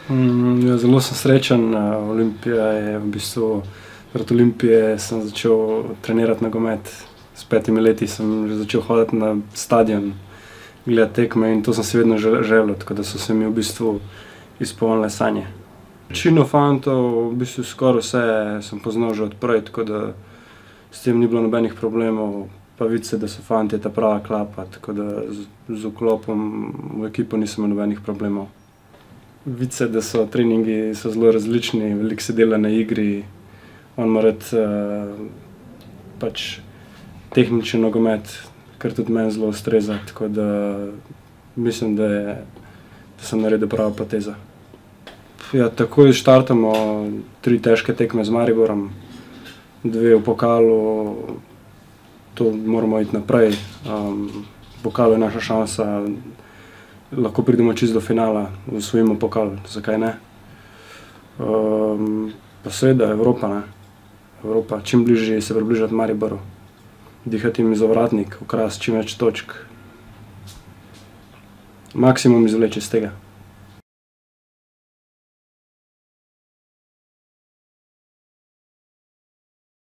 Ja, zelo sem srečen. Olimpija je v bistvu, zaradi Olimpije sem začel trenirati nogomet. S 5 leti sem že začel hoditi na stadion, gledati tekme in to sem si vedno želel, tako da so se mi v bistvu izpolnile sanje. Večino fantov, v bistvu skoraj vse sem poznal že od prej, tako da s tem ni bilo nobenih problemov. Pa vidi se, da so fantje ta prava klapa, tako da z vklopom v ekipo nisem imel nobenih problemov. Vidi se, da so treningi zelo različni, veliko se dela na igri, on ima rad pač tehničen nogomet, kar tudi meni zelo ustreza, tako da mislim, da sem naredil pravo potezo. Ja, takoj štartamo 3 težke tekme z Mariborom, 2 v pokalu, to moramo iti naprej. V pokalu je naša šansa, lahko pridemo čisto do finala, osvojimo pokal, zakaj ne. Pa seveda Evropa, ne. Evropa, čim bližje se približati Mariboru, dihati jim iz ovratnik, ukrasti čim več točk. Maksimum izvleči iz tega.